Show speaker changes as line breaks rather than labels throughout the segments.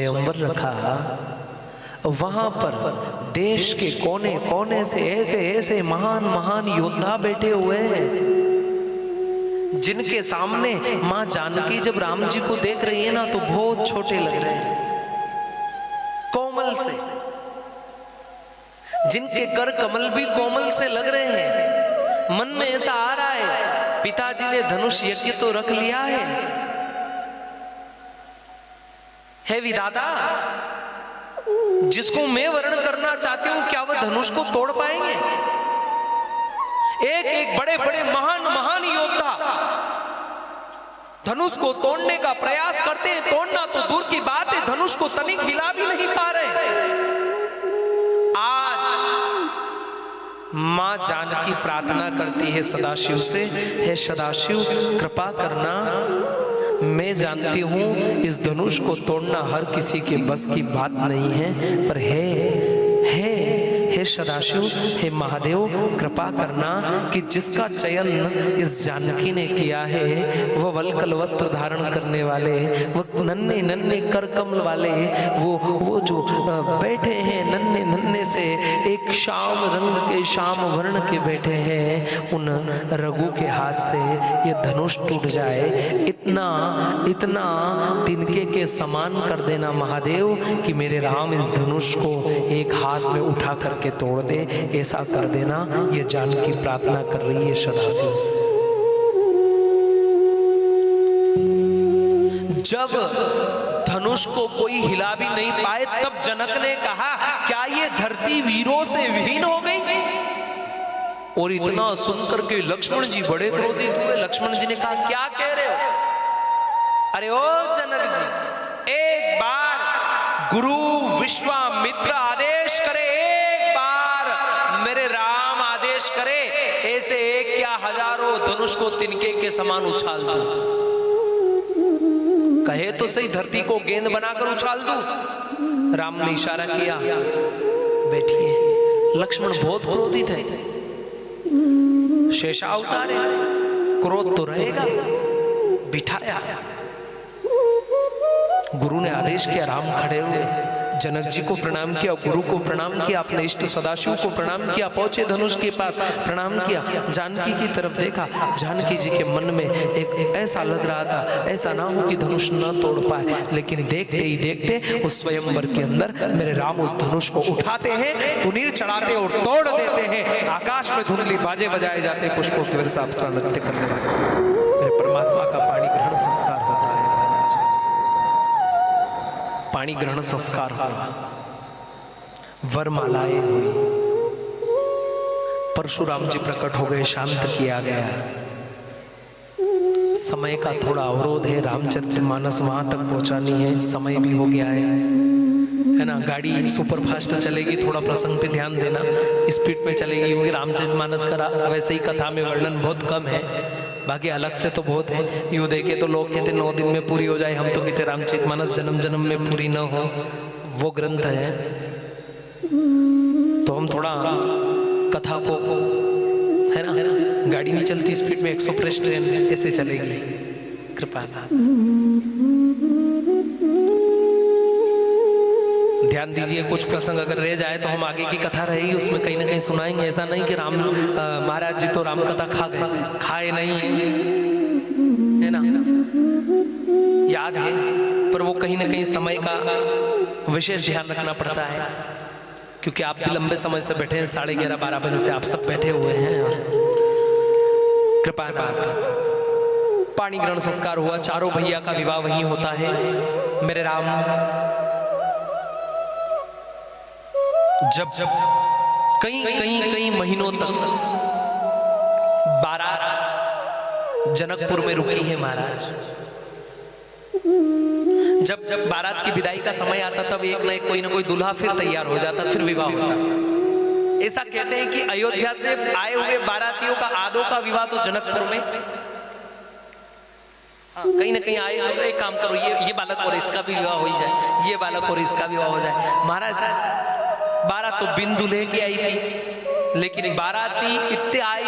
स्वयंवर रखा, वहां पर देश के कोने कोने से ऐसे ऐसे महान महान योद्धा बैठे हुए हैं, जिनके सामने मां जानकी जब राम जी को देख रही है ना तो बहुत छोटे लग रहे हैं, कोमल से, जिनके कर कमल भी कोमल से लग रहे हैं। मन में ऐसा आ रहा है पिताजी ने धनुष यज्ञ तो रख लिया है, हे विधाता, जिसको मैं वर्ण करना चाहती हूं क्या वह धनुष को तोड़ पाएंगे? एक एक बड़े बड़े महान महान योद्धा धनुष को तोड़ने का प्रयास करते हैं, तोड़ना तो दूर की बात है, धनुष को तनिक हिला भी नहीं पा रहे। आज मां जानकी प्रार्थना करती है सदाशिव से, हे सदाशिव कृपा करना, मैं जानती हूं इस धनुष को तोड़ना हर किसी के बस की बात नहीं है, पर हे सदाशिव, हे महादेव कृपा करना कि जिसका चयन इस जानकी ने किया है, वह वल्कल वस्त्र धारण करने वाले, वो नन्हे नन्हे कर कमल वाले, वो जो बैठे हैं नन्हे नन्हे से एक श्याम रंग के श्याम वर्ण के बैठे हैं, उन रघु के हाथ से ये धनुष टूट जाए, इतना इतना तिनके के समान कर देना महादेव कि मेरे राम इस धनुष को एक हाथ में उठा करके तोड़ दे, ऐसा कर देना। ये जानकी प्रार्थना कर रही है सदाशिव से। जब धनुष को कोई हिला भी नहीं पाए, तब जनक ने कहा क्या ये धरती वीरों से विहीन हो गई? और इतना सुनकर के लक्ष्मण जी बड़े क्रोधित हुए। लक्ष्मण जी ने कहा क्या कह रहे हो? अरे ओ जनक जी, एक बार गुरु विश्वामित्र आदेश करे, एक बार मेरे राम आदेश करे, ऐसे एक क्या हजारों धनुष को तिनके के समान उछाल दो। कहे तो सही धरती को गेंद बनाकर उछाल दो। राम ने इशारा किया, बैठिए। लक्ष्मण बहुत क्रोधित है, शेषावतार है, क्रोध तो रहेगा। बिठाया, गुरु ने आदेश किया, राम खड़े हुए, जनक जी को प्रणाम किया, गुरु को प्रणाम किया, अपने इष्ट सदाशिव को प्रणाम किया, पहुंचे धनुष के पास, प्रणाम किया, जानकी की तरफ देखा। जानकी जी के मन में एक ऐसा लग रहा था, ऐसा ना हो कि धनुष न तोड़ पाए, लेकिन देखते ही देखते उस स्वयंवर के अंदर मेरे राम उस धनुष को उठाते हैं, तुनीर चढ़ाते और तोड़ देते हैं। आकाश में धुंधली बाजे बजाए जाते, पुष्पों की वर्षा अप्सरा नृत्य करने लगे। मेरे परमात्मा का पाणी ग्रहण संस्कार होता है, पाणी ग्रहण संस्कार हुआ, वरमालाएं हुई, परशुराम जी प्रकट हो गए, शांत किया गया। समय का थोड़ा अवरोध है, रामचरितमानस वहां तक पहुंचानी है, समय भी हो गया है ना। गाड़ी सुपर फास्ट चलेगी, थोड़ा प्रसंग पे ध्यान देना, स्पीड पे चलेगी, क्योंकि रामचरितमानस का वैसे ही कथा में वर्णन बहुत कम है, बाकी अलग से तो बहुत है। यूं देखे तो लोग कहते 9 दिन में पूरी हो जाए, हम तो कहते रामचरितमानस जन्म जन्म में पूरी न हो, वो ग्रंथ है। तो हम थोड़ा कथा को, है ना, गाड़ी नहीं चलती स्पीड में, 100 प्रेस ट्रेन ऐसे चलेगी, कृपा ध्यान दीजिए। कुछ प्रसंग अगर रह जाए तो हम आगे की कथा रहेगी उसमें कहीं ना कहीं सुनाएंगे। ऐसा नहीं कि राम महाराज जी तो राम कथा खा गए, खाए नहीं है ना, याद है, पर वो कहीं ना कहीं समय का विशेष ध्यान रखना पड़ता है, क्योंकि आप भी लंबे समय से बैठे हैं, 11:30-12 बजे से आप सब बैठे हुए हैं। कृपा बात, पाणी ग्रहण संस्कार हुआ, चारों भैया का विवाह वहीं होता है। मेरे राम जब कई महीनों तक बारात जनकपुर में रुकी है महाराज, जब बारात की विदाई का समय आता तब एक ना एक कोई ना कोई दूल्हा फिर तैयार हो जाता, फिर विवाह होता। ऐसा कहते हैं कि अयोध्या से आए हुए बारातियों का आधों का विवाह तो जनकपुर में, कहीं ना कहीं आए तो एक काम करो, ये बालक और इसका भी विवाह हो जाए, ये बालक और इसका विवाह हो जाए। महाराज बारात तो बिन दूल्हे की आई थी, लेकिन बाराती इतने आए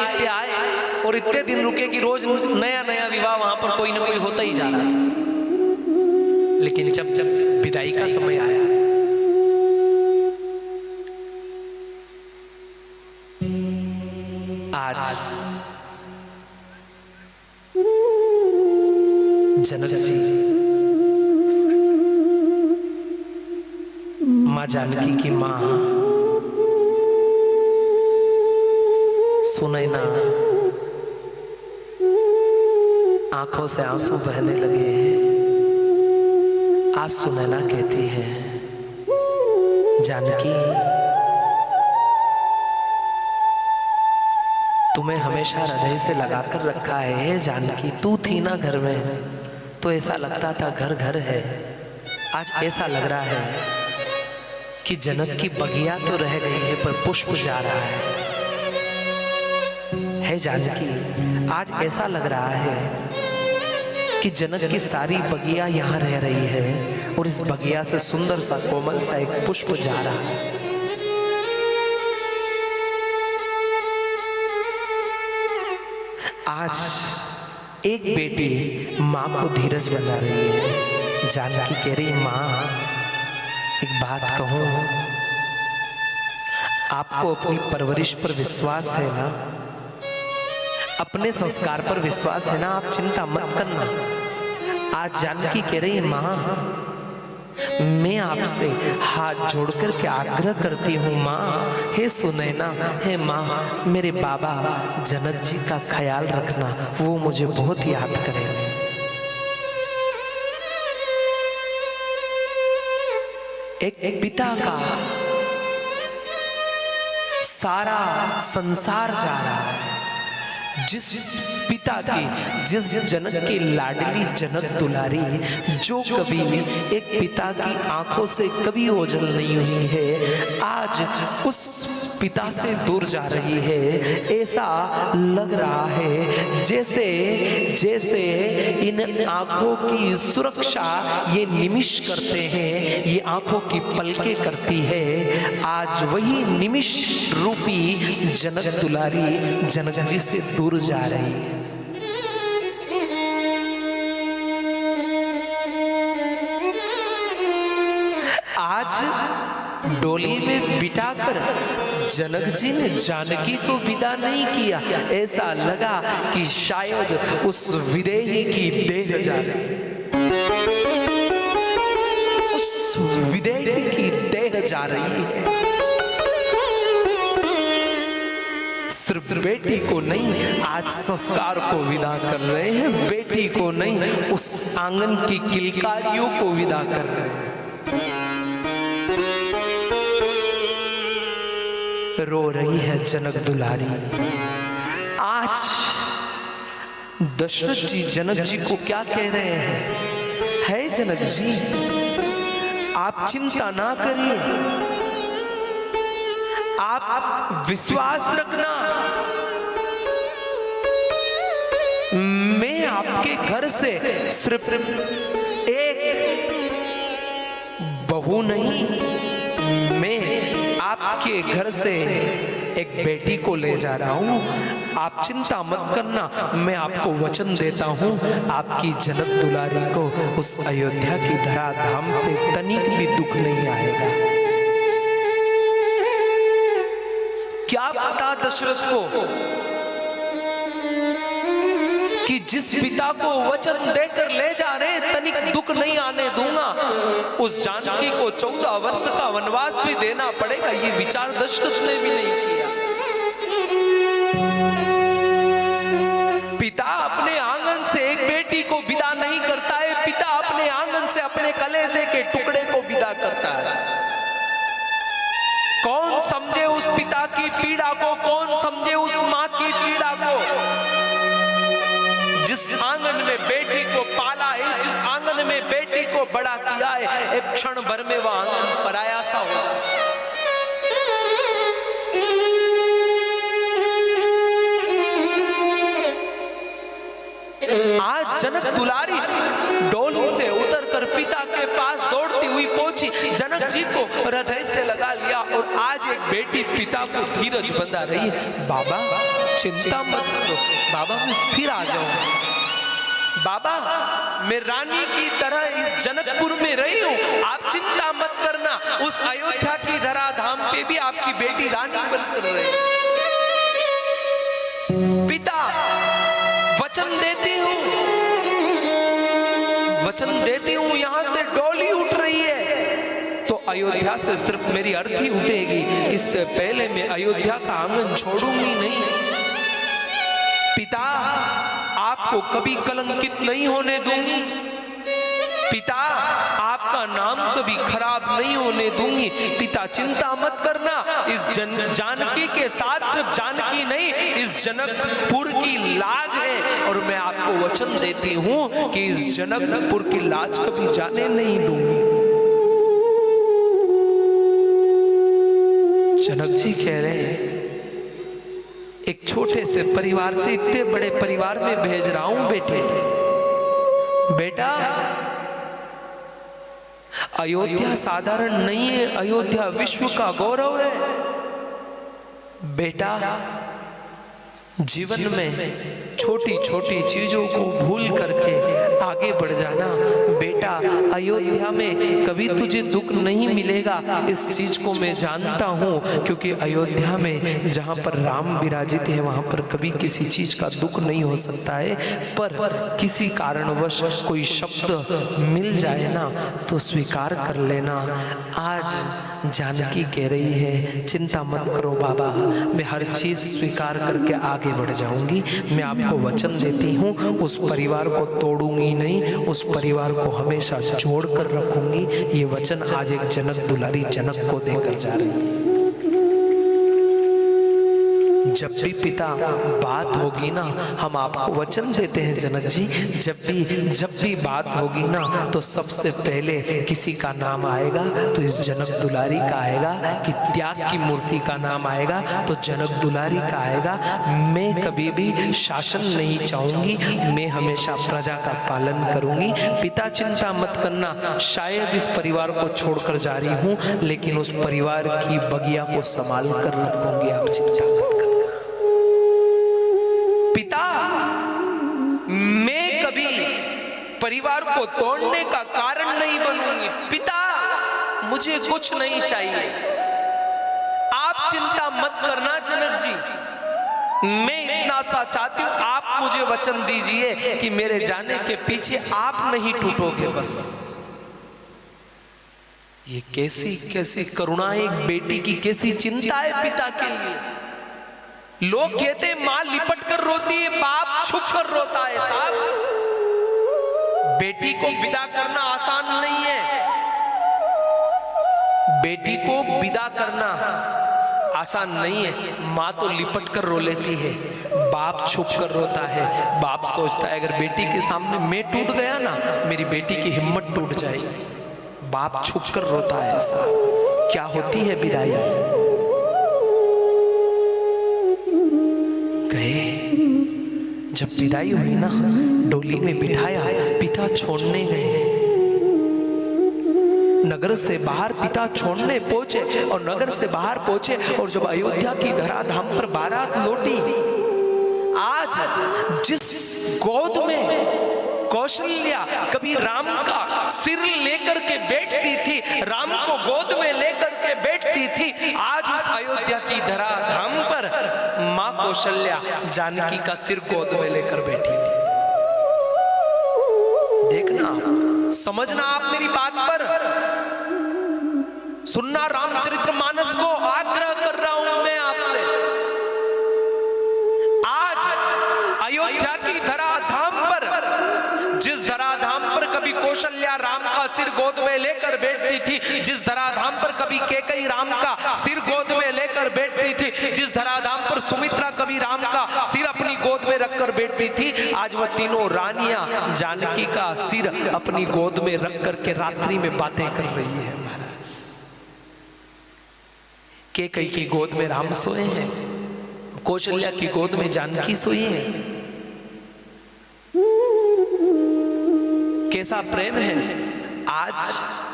और इतने दिन रुके कि रोज नया नया विवाह वहां पर कोई ना कोई होता ही जा रहा था। लेकिन जब जब विदाई का समय आया, आज जनक जी माँ जानकी की माँ सुनैना आंखों से आंसू बहने लगे हैं। आज सुनैना कहती है, जानकी तुम्हें हमेशा हृदय से लगाकर रखा है। जानकी तू थी ना घर में तो ऐसा लगता था घर घर है। आज ऐसा लग रहा है कि जनक की बगिया तो रह गई है पर पुष्प जा रहा है जानकी। आज ऐसा लग रहा है कि जनक की सारी बगिया यहाँ रह रही है और इस बगिया से सुंदर सा कोमल सा एक पुष्प जा रहा है। आज एक बेटी माँ को धीरज बजा रही है। जानकी कह रही, माँ एक बात कहूं, आपको अपनी परवरिश पर विश्वास है ना, अपने संस्कार पर विश्वास है ना, आप चिंता मत करना। आज जानकी कह रही, माँ मैं आपसे हाथ जोड़कर के आग्रह करती हूँ माँ, हे सुनैना, हे माँ, मेरे बाबा जनक जी का ख्याल रखना, वो मुझे बहुत याद करेंगे। एक पिता का सारा संसार जा रहा है। जिस पिता की, जिस जनक की लाडली जनक दुलारी, जो कभी एक पिता की आंखों से कभी ओझल नहीं हुई है, आज उस पिता से दूर जा रही है। ऐसा लग रहा है जैसे जैसे इन आंखों की सुरक्षा ये निमिष करते हैं, ये आंखों की पलकें करती है। आज वही निमिष रूपी जनक दुलारी जनक जी से दूर जा रही है। आज डोली में बिठाकर जनक जी ने जानकी को विदा नहीं किया। ऐसा लगा कि शायद उस विदेही की देह जा रही, उस विदेही की देह जा रही है। सिर्फ बेटी को नहीं, आज संस्कार को विदा कर रहे हैं। बेटी को नहीं, उस आंगन की किलकारियों को विदा कर रहे हैं। रो रही है जनक दुलारी। आज दशरथ जी जनक जी को क्या कह रहे हैं, है जनक जी आप चिंता ना करिए, आप विश्वास रखना, मैं आपके घर से सिर्फ एक बहू नहीं, मैं आपके घर से एक बेटी को ले जा रहा हूं। आप चिंता मत करना, मैं आपको वचन देता हूं, आपकी जनक दुलारी को उस अयोध्या की धराधाम पे तनिक भी दुख नहीं आएगा। क्या पता दशरथ को कि जिस पिता को वचन देकर ले जा रहे तनिक दुख नहीं आने दूंगा, उस जानकी को 14 वर्ष का वनवास भी देना पड़ेगा, ये विचार दशरथ ने भी नहीं किया। पिता अपने आंगन से एक बेटी को विदा नहीं करता है, पिता अपने आंगन से अपने कलेजे के टुकड़े को विदा करता है। कौन समझे उस पिता की पीड़ा को, कौन समझे उस माँ की पीड़ा को, जिस आंगन में बेटी को पाला है, जिस आंगन में बेटी को बड़ा किया है, एक क्षण भर में वह आंगन पराया सा हो। आज जनक दुलारी डोली से उतरकर पिता के पास दौड़ती हुई पहुंची, जनक जी को हृदय से लगा लिया और आज एक बेटी पिता को धीरज बंधा रही है। बाबा चिंता मत करो, बाबा मैं फिर आ जाऊंगा, बाबा मैं रानी की तरह इस जनकपुर में रही हूं, आप चिंता मत करना, उस अयोध्या की धरा धाम पे भी आपकी बेटी रानी बनकर रहे। पिता वचन देती हूं, वचन देती हूं, यहां से डोली उठ रही है तो अयोध्या से सिर्फ मेरी अर्थी उठेगी, इससे पहले मैं अयोध्या का आंगन छोड़ूंगी नहीं। पिता आपको कभी कलंकित नहीं होने दूंगी, पिता आपका नाम कभी खराब नहीं होने दूंगी। पिता चिंता मत करना, इस जानकी के साथ सिर्फ जानकी नहीं, इस जनकपुर की लाज है, और मैं आपको वचन देती हूं कि इस जनकपुर की लाज कभी जाने नहीं दूंगी। जनक जी कह रहे हैं एक छोटे से परिवार से इतने बड़े परिवार में भेज रहा हूं बेटे। बेटा अयोध्या साधारण नहीं है, अयोध्या विश्व का गौरव है। बेटा जीवन में छोटी छोटी चीजों को भूल करके आगे बढ़ जाना। बेटा अयोध्या में कभी तुझे दुख नहीं मिलेगा, इस चीज को मैं जानता हूँ, क्योंकि अयोध्या में जहाँ पर राम विराजित है वहां पर कभी किसी चीज का दुख नहीं हो सकता है। पर किसी कारणवश कोई शब्द मिल जाए ना तो स्वीकार कर लेना। आज जानकी कह रही है चिंता मत करो बाबा, मैं हर चीज स्वीकार करके आगे बढ़ जाऊंगी। मैं आपको वचन देती हूँ उस परिवार को तोड़ूंगी नहीं, उस परिवार को हमेशा जोड़ कर रखूंगी। ये वचन आज एक जनक दुलारी जनक को देकर जा रही है। जब भी पिता बात होगी ना, हम आपको वचन देते हैं जनक जी, जब भी बात होगी ना तो सबसे पहले किसी का नाम आएगा तो इस जनक दुलारी का आएगा, कि त्याग की मूर्ति का नाम आएगा तो जनक दुलारी का आएगा। मैं कभी भी शासन नहीं चाहूंगी, मैं हमेशा प्रजा का पालन करूंगी। पिता चिंता मत करना, शायद इस परिवार को छोड़कर जा रही हूं लेकिन उस परिवार की बगिया को संभाल कर रखूंगी, आप चिंता मत करना। पिता मैं कभी परिवार को तोड़ने का कारण नहीं बनूंगी। पिता मुझे कुछ नहीं चाहिए, आप चिंता मत करना जनक जी। मैं इतना सा चाहती हूं, आप मुझे वचन दीजिए कि मेरे जाने के पीछे आप नहीं टूटोगे बस। ये कैसी कैसी करुणा, एक बेटी की कैसी चिंता है पिता के लिए। लोग कहते मां लिपट कर रोती है, बाप छुप कर रोता है। साहब बेटी को विदा करना आसान नहीं है, बेटी को विदा करना आसान नहीं है। मां तो लिपट कर रो लेती है, बाप छुप कर रोता है। बाप सोचता है अगर बेटी के सामने मैं टूट गया ना, मेरी बेटी की हिम्मत टूट जाएगी। बाप छुप कर रोता है। साहब क्या होती है विदाई। गए, जब विदाई हुई ना, डोली में बिठाया, पिता छोड़ने गए। नगर से बाहर पिता छोड़ने पहुंचे, और नगर से बाहर पहुंचे और जब अयोध्या की धराधाम पर बारात लौटी, आज जिस गोद में कौशल्या कभी राम का सिर लेकर के बैठती थी, राम को गोद में लेकर के बैठती थी, आज उस अयोध्या की धराधाम पर मां कौशल्या जानकी का सिर गोद में लेकर बैठी थी। देखना, समझना आप मेरी बात पर, सुनना। रामचरितमानस को आग्रह कर रहा हूं मैं आपसे। आज अयोध्या की धराधाम पर, जिस धराधाम पर कभी कौशल्या राम का सिर गोद में लेकर बैठती थी, जिस धराधाम पर कभी कैकेयी राम का सिर गोद में लेकर बैठती थी, जिस धराधाम पर सुमित्रा कभी राम का सिर अपनी गोद में रखकर बैठती थी, आज वह तीनों रानियां जानकी का सिर अपनी गोद में रख करके रात्रि में बातें कर रही है। महाराज कैकेयी की गोद में राम सोए हैं, कौशल्या की गोद में जानकी सोई है। कैसा प्रेम है। आज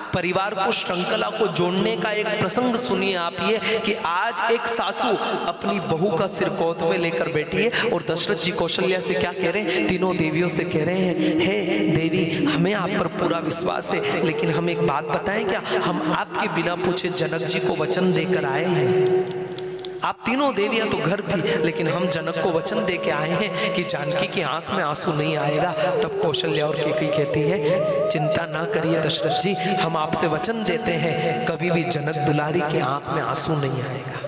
परिवार को, श्रृंखला को जोड़ने का एक प्रसंग सुनिए आप ये, कि आज एक सासू अपनी बहू का सिर गोद में लेकर बैठी है और दशरथ जी कौशल्या से क्या कह रहे हैं, तीनों देवियों से कह रहे हैं, हे देवी हमें आप पर पूरा विश्वास है, लेकिन हम एक बात बताएं क्या, हम आपके बिना पूछे जनक जी को वचन देकर आए हैं। आप तीनों देवियां तो घर थी, लेकिन हम जनक को वचन दे के आए हैं कि जानकी की आंख में आंसू नहीं आएगा। तब कौशल्या और केकई कहती है, चिंता ना करिए दशरथ जी, हम आपसे वचन देते हैं कभी भी जनक दुलारी की आंख में आंसू नहीं आएगा।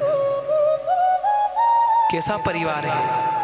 कैसा परिवार है,